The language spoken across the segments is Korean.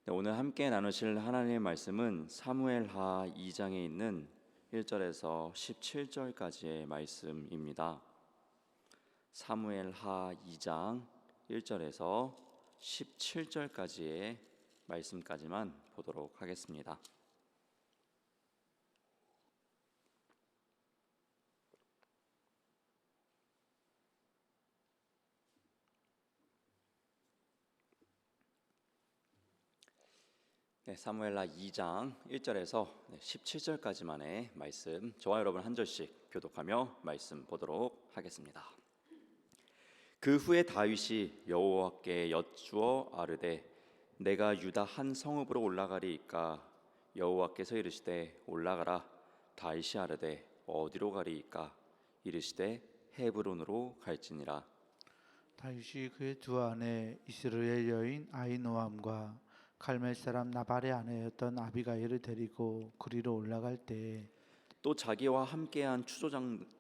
네, 오늘 함께 나누실 하나님의 말씀은 사무엘하 2장에 있는 1절에서 17절까지의 말씀입니다. 사무엘하 2장 1절에서 17절까지의 말씀까지만 보도록 하겠습니다. 네, 사무엘하 2장 1절에서 17절까지만의 말씀, 저와 여러분 한 절씩 교독하며 말씀 보도록 하겠습니다. 그 후에 다윗이 여호와께 여쭈어 아르되 내가 유다 한 성읍으로 올라가리이까? 여호와께서 이르시되 올라가라. 다윗이 아르되 어디로 가리이까? 이르시되 헤브론으로 갈지니라. 다윗이 그의 두 아내 이스라엘 여인 아히노암과 갈멜 사람 나발의 아내였던 아비가일을 데리고 그리로 올라갈 때에 또 자기와 함께한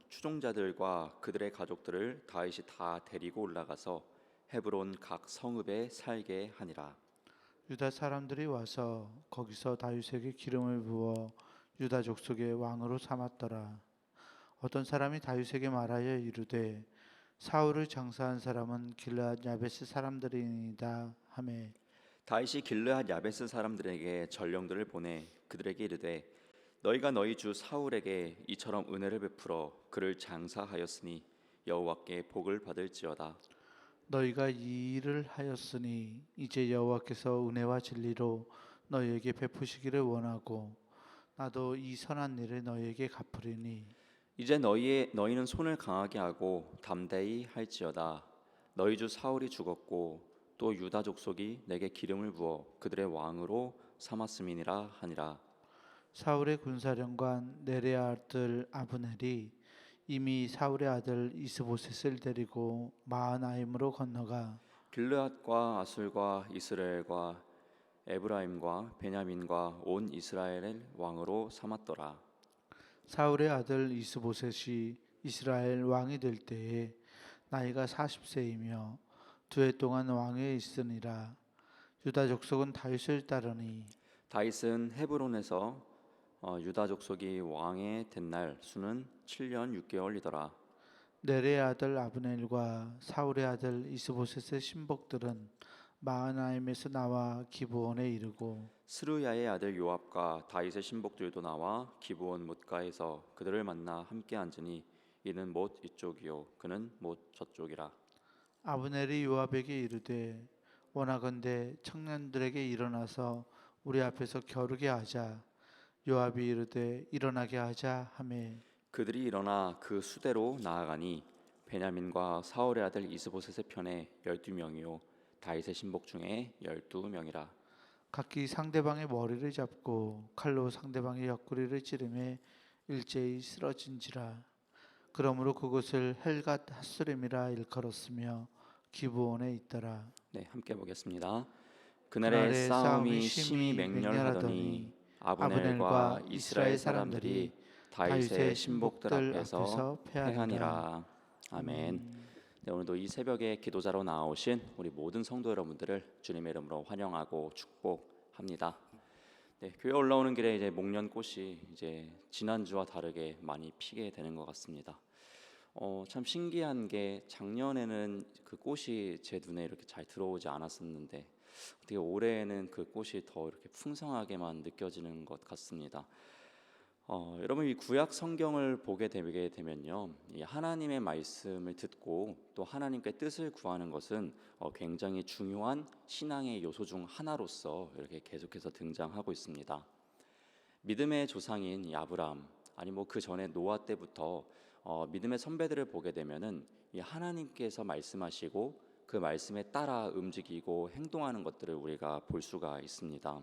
추종자들과 그들의 가족들을 다윗이 다 데리고 올라가서 헤브론 각 성읍에 살게 하니라. 유다 사람들이 와서 거기서 다윗에게 기름을 부어 유다 족속의 왕으로 삼았더라. 어떤 사람이 다윗에게 말하여 이르되 사울을 장사한 사람은 길르앗 야베스 사람들이니이다 하매 다윗이 길르앗 야베스 사람들에게 전령들을 보내 그들에게 이르되 너희가 너희 주 사울에게 이처럼 은혜를 베풀어 그를 장사하였으니 여호와께 복을 받을지어다. 너희가 이 일을 하였으니 이제 여호와께서 은혜와 진리로 너희에게 베푸시기를 원하고 나도 이 선한 일을 너희에게 갚으리니 이제 너희는 손을 강하게 하고 담대히 할지어다. 너희 주 사울이 죽었고 또 유다 족속이 내게 기름을 부어 그들의 왕으로 삼았음이니라 하니라. 사울의 군사령관 네레아 아들 아브넬이 이미 사울의 아들 이스보셋을 데리고 마하나임으로 건너가 길르앗과 아술과 이스라엘과 에브라임과 베냐민과 온 이스라엘의 왕으로 삼았더라. 사울의 아들 이스보셋이 이스라엘 왕이 될 때에 나이가 40세이며 두 해 동안 왕위에 있으니라. 유다 족속은 다윗을 따르니 다윗은 헤브론에서 유다 족속이 왕에 된 날 수는 7년 6개월이더라. 네레의 아들 아브넬과 사울의 아들 이스보셋의 신복들은 마하나임에서 나와 기브온에 이르고 스루야의 아들 요압과 다윗의 신복들도 나와 기브온 못가에서 그들을 만나 함께 앉으니 이는 못 이쪽이요 그는 못 저쪽이라. 아브넬이 요압에게 이르되 원하건대 청년들에게 일어나서 우리 앞에서 겨루게 하자. 요압이 이르되 일어나게 하자 하매 그들이 일어나 그 수대로 나아가니 베냐민과 사울의 아들 이스보셋의 편에 12명이요 다윗의 신복 중에 12명이라. 각기 상대방의 머리를 잡고 칼로 상대방의 옆구리를 찌르매 일제히 쓰러진지라. 그러므로 그곳을 헬갓 핫수림이라 일컬었으며 기브온에 있더라. 네, 함께 보겠습니다. 그날의 그날의 싸움이 심히 맹렬하더니 아브넬과 이스라엘 사람들이 다윗의 신복들 앞에서 패하니라. 아멘. 네, 오늘도 이 새벽에 기도자로 나오신 우리 모든 성도 여러분들을 주님의 이름으로 환영하고 축복합니다. 네, 교회 올라오는 길에 이제 목련꽃이 이제 지난주와 다르게 많이 피게 되는 것 같습니다. 참 신기한 게 작년에는 그 꽃이 제 눈에 이렇게 잘 들어오지 않았었는데 어떻게 올해에는 그 꽃이 더 이렇게 풍성하게만 느껴지는 것 같습니다. 여러분 이 구약 성경을 보게 되게 되면요, 이 하나님의 말씀을 듣고 또 하나님께 뜻을 구하는 것은 굉장히 중요한 신앙의 요소 중 하나로서 이렇게 계속해서 등장하고 있습니다. 믿음의 조상인 이 아브라함, 아니 뭐 그 전에 노아 때부터 믿음의 선배들을 보게 되면은 이 하나님께서 말씀하시고 그 말씀에 따라 움직이고 행동하는 것들을 우리가 볼 수가 있습니다.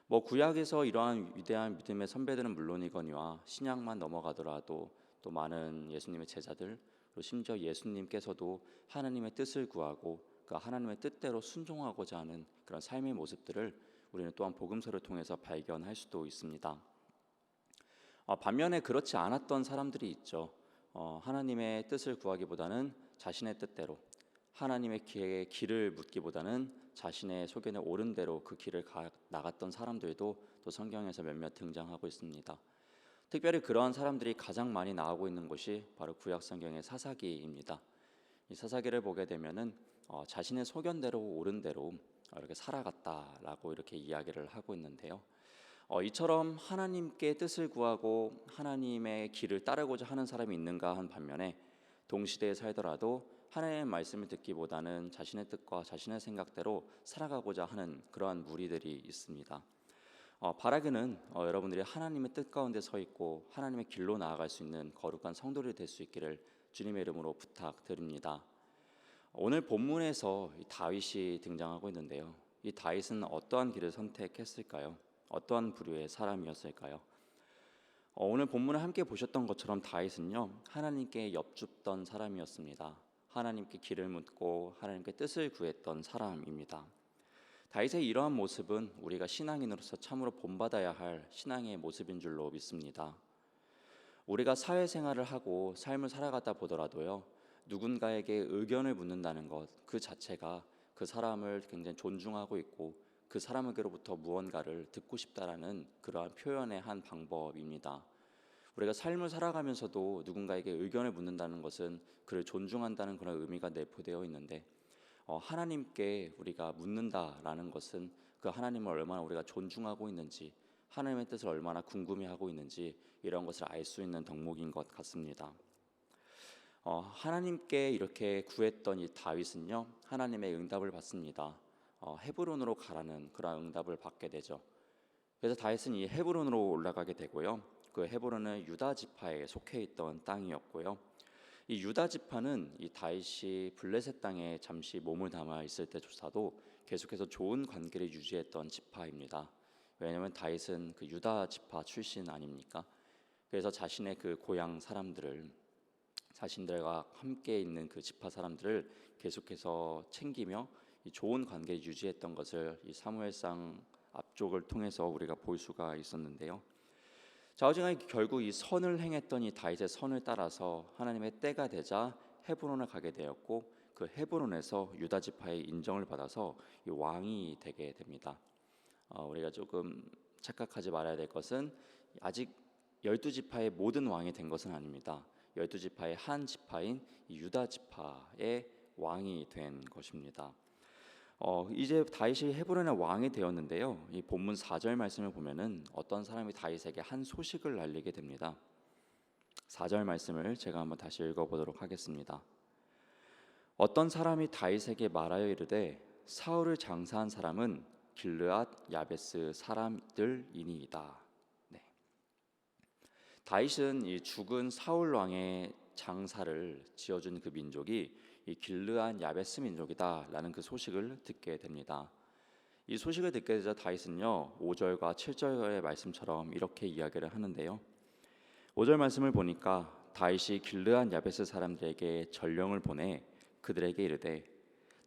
뭐 구약에서 이러한 위대한 믿음의 선배들은 물론이거니와 신약만 넘어가더라도 또 많은 예수님의 제자들, 그리고 심지어 예수님께서도 하나님의 뜻을 구하고 그 하나님의 뜻대로 순종하고자 하는 그런 삶의 모습들을 우리는 또한 복음서를 통해서 발견할 수도 있습니다. 반면에 그렇지 않았던 사람들이 있죠. 하나님의 뜻을 구하기보다는 자신의 뜻대로, 하나님의 길을 묻기보다는 자신의 소견에 옳은 대로 그 길을 나갔던 사람들도 또 성경에서 몇몇 등장하고 있습니다. 특별히 그러한 사람들이 가장 많이 나오고 있는 곳이 바로 구약 성경의 사사기입니다. 이 사사기를 보게 되면은 자신의 소견대로 옳은 대로 이렇게 살아갔다라고 이렇게 이야기를 하고 있는데요. 이처럼 하나님께 뜻을 구하고 하나님의 길을 따르고자 하는 사람이 있는가 한 반면에 동시대에 살더라도 하나님의 말씀을 듣기보다는 자신의 뜻과 자신의 생각대로 살아가고자 하는 그러한 무리들이 있습니다. 바라기는 여러분들이 하나님의 뜻 가운데 서 있고 하나님의 길로 나아갈 수 있는 거룩한 성도들이 될 수 있기를 주님의 이름으로 부탁드립니다. 오늘 본문에서 이 다윗이 등장하고 있는데요. 이 다윗은 어떠한 길을 선택했을까요? 어떠한 부류의 사람이었을까요? 오늘 본문을 함께 보셨던 것처럼 다윗은요, 하나님께 엽줍던 사람이었습니다. 하나님께 길을 묻고 하나님께 뜻을 구했던 사람입니다. 다윗의 이러한 모습은 우리가 신앙인으로서 참으로 본받아야 할 신앙의 모습인 줄로 믿습니다. 우리가 사회생활을 하고 삶을 살아가다 보더라도요, 누군가에게 의견을 묻는다는 것 그 자체가 그 사람을 굉장히 존중하고 있고 그 사람에게로부터 무언가를 듣고 싶다라는 그러한 표현의 한 방법입니다. 우리가 삶을 살아가면서도 누군가에게 의견을 묻는다는 것은 그를 존중한다는 그런 의미가 내포되어 있는데, 하나님께 우리가 묻는다라는 것은 그 하나님을 얼마나 우리가 존중하고 있는지, 하나님의 뜻을 얼마나 궁금해하고 있는지 이런 것을 알 수 있는 덕목인 것 같습니다. 하나님께 이렇게 구했던 이 다윗은요, 하나님의 응답을 받습니다. 헤브론으로 가라는 그런 응답을 받게 되죠. 그래서 다윗은 이 헤브론으로 올라가게 되고요. 그 헤브론은 유다 지파에 속해 있던 땅이었고요. 이 유다 지파는 이 다윗이 블레셋 땅에 잠시 몸을 담아 있을 때조차도 계속해서 좋은 관계를 유지했던 지파입니다. 왜냐하면 다윗은 그 유다 지파 출신 아닙니까? 그래서 자신의 그 고향 사람들을, 자신들과 함께 있는 그 지파 사람들을 계속해서 챙기며 이 좋은 관계를 유지했던 것을 이 사무엘상 앞쪽을 통해서 우리가 볼 수가 있었는데요. 자, 어쨌거나 결국 이 선을 행했던 이 다윗의 선을 따라서 하나님의 때가 되자 헤브론을 가게 되었고, 그 헤브론에서 유다 지파의 인정을 받아서 이 왕이 되게 됩니다. 우리가 조금 착각하지 말아야 될 것은 아직 12지파의 모든 왕이 된 것은 아닙니다. 12지파의 한 지파인 이 유다 지파의 왕이 된 것입니다. 이제 다윗이 헤브론의 왕이 되었는데요. 이 본문 4절 말씀을 보면은 어떤 사람이 다윗에게 한 소식을 알리게 됩니다. 4절 말씀을 제가 한번 다시 읽어보도록 하겠습니다. 어떤 사람이 다윗에게 말하여 이르되 사울을 장사한 사람은 길르앗 야베스 사람들이니이다. 네. 다윗은 이 죽은 사울 왕의 장사를 지어준 그 민족이 이 길르앗 야베스 민족이다라는 그 소식을 듣게 됩니다. 이 소식을 듣게 되자 다윗은요, 5절과 7절의 말씀처럼 이렇게 이야기를 하는데요. 5절 말씀을 보니까 다윗이 길르앗 야베스 사람들에게 전령을 보내 그들에게 이르되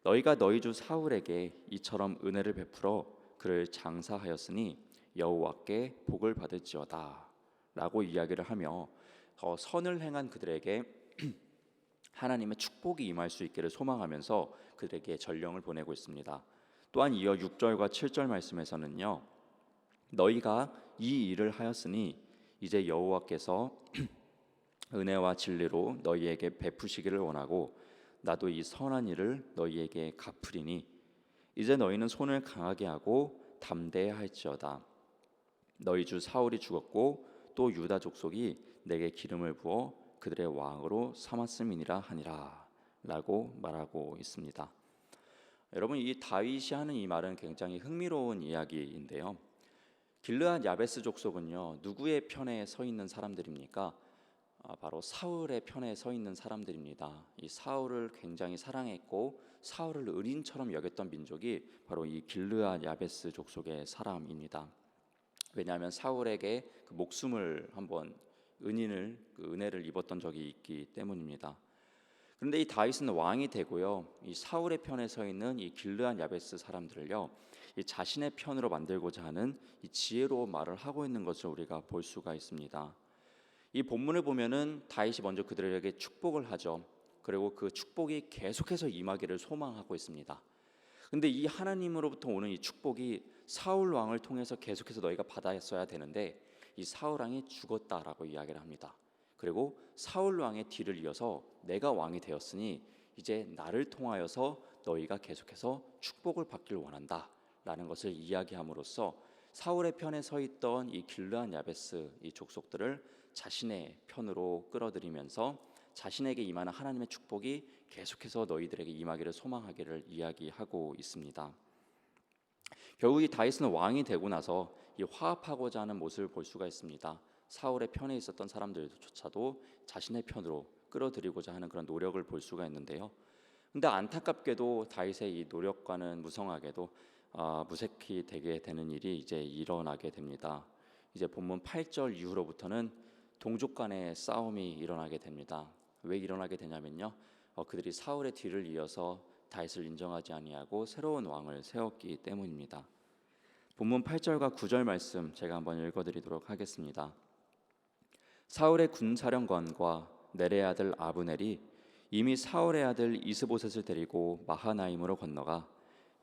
너희가 너희 주 사울에게 이처럼 은혜를 베풀어 그를 장사하였으니 여호와께 복을 받을지어다 라고 이야기를 하며 선을 행한 그들에게 하나님의 축복이 임할 수 있기를 소망하면서 그들에게 전령을 보내고 있습니다. 또한 이어 6절과 7절 말씀에서는요, 너희가 이 일을 하였으니 이제 여호와께서 은혜와 진리로 너희에게 베푸시기를 원하고 나도 이 선한 일을 너희에게 갚으리니 이제 너희는 손을 강하게 하고 담대해야 할지어다. 너희 주 사울이 죽었고 또 유다 족속이 내게 기름을 부어 그들의 왕으로 삼았음이니라 하니라 라고 말하고 있습니다. 여러분, 이 다윗이 하는 이 말은 굉장히 흥미로운 이야기인데요. 길르앗 야베스 족속은요, 누구의 편에 서 있는 사람들입니까? 바로 사울의 편에 서 있는 사람들입니다. 이 사울을 굉장히 사랑했고 사울을 은인처럼 여겼던 민족이 바로 이 길르앗 야베스 족속의 사람입니다. 왜냐하면 사울에게 그 목숨을 한번 은혜를 입었던 적이 있기 때문입니다. 그런데 이 다윗은 왕이 되고요, 이 사울의 편에 서 있는 이 길르앗 야베스 사람들을요, 이 자신의 편으로 만들고자 하는 이 지혜로운 말을 하고 있는 것을 우리가 볼 수가 있습니다. 이 본문을 보면은 다윗이 먼저 그들에게 축복을 하죠. 그리고 그 축복이 계속해서 임하기를 소망하고 있습니다. 근데 이 하나님으로부터 오는 이 축복이 사울 왕을 통해서 계속해서 너희가 받았어야 되는데 이 사울 왕이 죽었다라고 이야기를 합니다. 그리고 사울 왕의 뒤를 이어서 내가 왕이 되었으니 이제 나를 통하여서 너희가 계속해서 축복을 받길 원한다라는 것을 이야기함으로써 사울의 편에 서 있던 이 길르앗 야베스 이 족속들을 자신의 편으로 끌어들이면서 자신에게 임하는 하나님의 축복이 계속해서 너희들에게 임하기를 소망하기를 이야기하고 있습니다. 결국 이 다윗은 왕이 되고 나서 이 화합하고자 하는 모습을 볼 수가 있습니다. 사울의 편에 있었던 사람들조차도 자신의 편으로 끌어들이고자 하는 그런 노력을 볼 수가 있는데요. 근데 안타깝게도 다윗의 이 노력과는 무성하게도 무색히 되게 되는 일이 이제 일어나게 됩니다. 이제 본문 8절 이후로부터는 동족 간의 싸움이 일어나게 됩니다. 왜 일어나게 되냐면요, 그들이 사울의 뒤를 이어서 다윗을 인정하지 아니하고 새로운 왕을 세웠기 때문입니다. 본문 8절과 9절 말씀 제가 한번 읽어드리도록 하겠습니다. 사울의 군사령관과 넬의 아들 아브넬이 이미 사울의 아들 이스보셋을 데리고 마하나임으로 건너가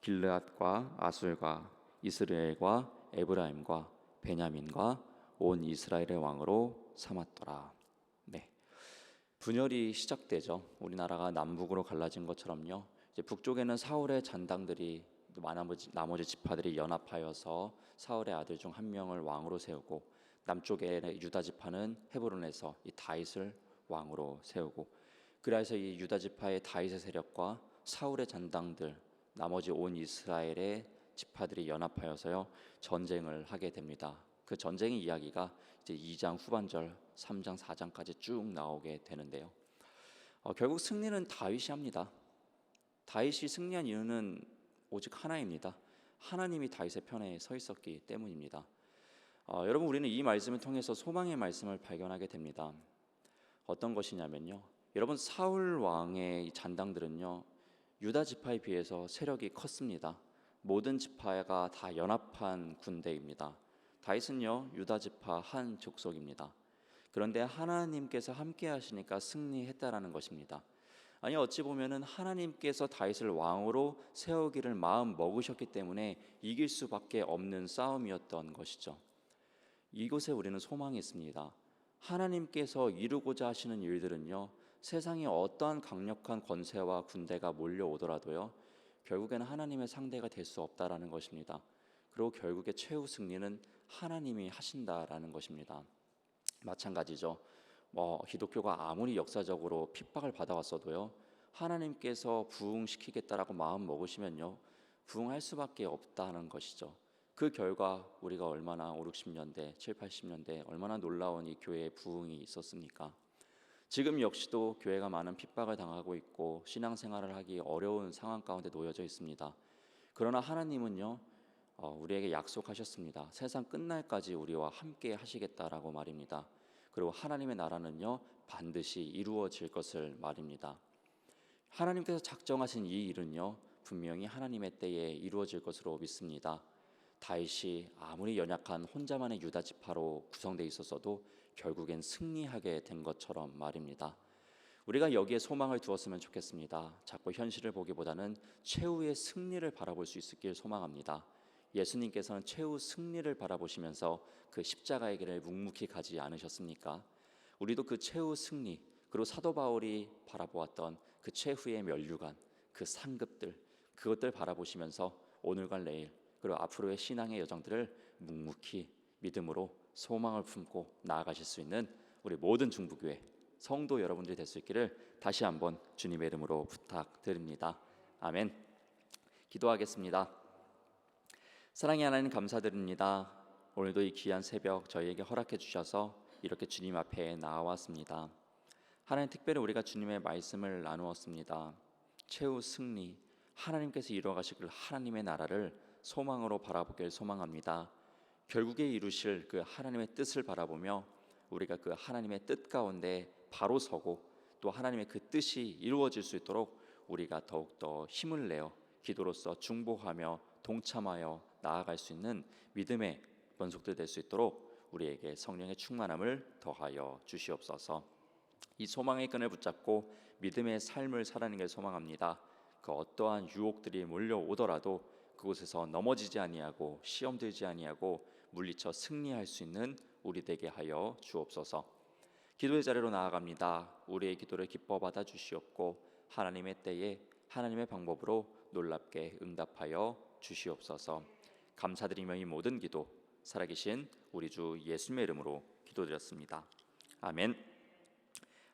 길르앗과 아술과 이스라엘과 에브라임과 베냐민과 온 이스라엘의 왕으로 삼았더라. 네, 분열이 시작되죠. 우리나라가 남북으로 갈라진 것처럼요. 이제 북쪽에는 사울의 잔당들이 나머지 지파들이 연합하여서 사울의 아들 중 한 명을 왕으로 세우고 남쪽의 유다 지파는 헤브론에서 이 다윗을 왕으로 세우고 그래서 이 유다 지파의 다윗의 세력과 사울의 잔당들 나머지 온 이스라엘의 지파들이 연합하여서요 전쟁을 하게 됩니다. 그 전쟁의 이야기가 이제 2장 후반절 3장 4장까지 쭉 나오게 되는데요. 결국 승리는 다윗이 합니다. 다윗이 승리한 이유는 오직 하나입니다. 하나님이 다윗의 편에 서 있었기 때문입니다. 여러분, 우리는 이 말씀을 통해서 소망의 말씀을 발견하게 됩니다. 어떤 것이냐면요, 여러분, 사울 왕의 잔당들은요 유다 지파에 비해서 세력이 컸습니다. 모든 지파가 다 연합한 군대입니다. 다윗은요 유다 지파 한 족속입니다. 그런데 하나님께서 함께 하시니까 승리했다라는 것입니다. 아니, 어찌 보면은 하나님께서 다윗을 왕으로 세우기를 마음 먹으셨기 때문에 이길 수밖에 없는 싸움이었던 것이죠. 이곳에 우리는 소망이 있습니다. 하나님께서 이루고자 하시는 일들은요 세상에 어떠한 강력한 권세와 군대가 몰려오더라도요 결국에는 하나님의 상대가 될 수 없다라는 것입니다. 그리고 결국에 최후 승리는 하나님이 하신다라는 것입니다. 마찬가지죠. 기독교가 아무리 역사적으로 핍박을 받아왔어도요 하나님께서 부흥시키겠다라고 마음 먹으시면요 부흥할 수밖에 없다는 것이죠. 그 결과 우리가 얼마나 5, 60년대, 7, 80년대 얼마나 놀라운 이 교회의 부흥이 있었습니까? 지금 역시도 교회가 많은 핍박을 당하고 있고 신앙생활을 하기 어려운 상황 가운데 놓여져 있습니다. 그러나 하나님은요 우리에게 약속하셨습니다. 세상 끝날까지 우리와 함께 하시겠다라고 말입니다. 그리고 하나님의 나라는요 반드시 이루어질 것을 말입니다. 하나님께서 작정하신 이 일은요 분명히 하나님의 때에 이루어질 것으로 믿습니다. 다윗이 아무리 연약한 혼자만의 유다 지파로 구성되어 있었어도 결국엔 승리하게 된 것처럼 말입니다. 우리가 여기에 소망을 두었으면 좋겠습니다. 자꾸 현실을 보기보다는 최후의 승리를 바라볼 수 있길 소망합니다. 예수님께서는 최후 승리를 바라보시면서 그 십자가의 길을 묵묵히 가지 않으셨습니까? 우리도 그 최후 승리, 그리고 사도 바울이 바라보았던 그 최후의 면류관, 그 상급들, 그것들 바라보시면서 오늘과 내일 그리고 앞으로의 신앙의 여정들을 묵묵히 믿음으로 소망을 품고 나아가실 수 있는 우리 모든 중부교회 성도 여러분들이 될 수 있기를 다시 한번 주님의 이름으로 부탁드립니다. 아멘. 기도하겠습니다. 사랑의 하나님, 감사드립니다. 오늘도 이 귀한 새벽 저희에게 허락해 주셔서 이렇게 주님 앞에 나왔습니다. 하나님, 특별히 우리가 주님의 말씀을 나누었습니다. 최후 승리, 하나님께서 이루어가실 하나님의 나라를 소망으로 바라보길 소망합니다. 결국에 이루실 그 하나님의 뜻을 바라보며 우리가 그 하나님의 뜻 가운데 바로 서고 또 하나님의 그 뜻이 이루어질 수 있도록 우리가 더욱더 힘을 내어 기도로서 중보하며 동참하여 나아갈 수 있는 믿음의 권속들 될 수 있도록 우리에게 성령의 충만함을 더하여 주시옵소서. 이 소망의 끈을 붙잡고 믿음의 삶을 살아내길 소망합니다. 그 어떠한 유혹들이 몰려오더라도 그곳에서 넘어지지 아니하고 시험 들지 아니하고 물리쳐 승리할 수 있는 우리 되게 하여 주옵소서. 기도의 자리로 나아갑니다. 우리의 기도를 기뻐 받아 주시옵고 하나님의 때에 하나님의 방법으로 놀랍게 응답하여 주시옵소서. 감사드리며 이 모든 기도 살아계신 우리 주 예수님의 이름으로 기도드렸습니다. 아멘.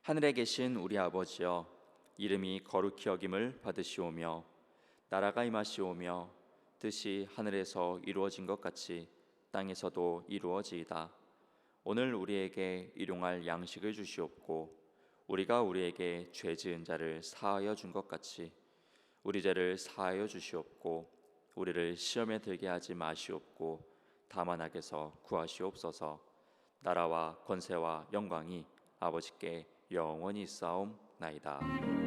하늘에 계신 우리 아버지여, 이름이 거룩히 여김을 받으시오며 나라가 임하시오며 뜻이 하늘에서 이루어진 것 같이 땅에서도 이루어지이다. 오늘 우리에게 일용할 양식을 주시옵고 우리가 우리에게 죄 지은 자를 사하여 준 것 같이 우리 죄를 사하여 주시옵고 우리를 시험에 들게 하지 마시옵고 다만 악에서 구하시옵소서. 나라와 권세와 영광이 아버지께 영원히 있사옵나이다.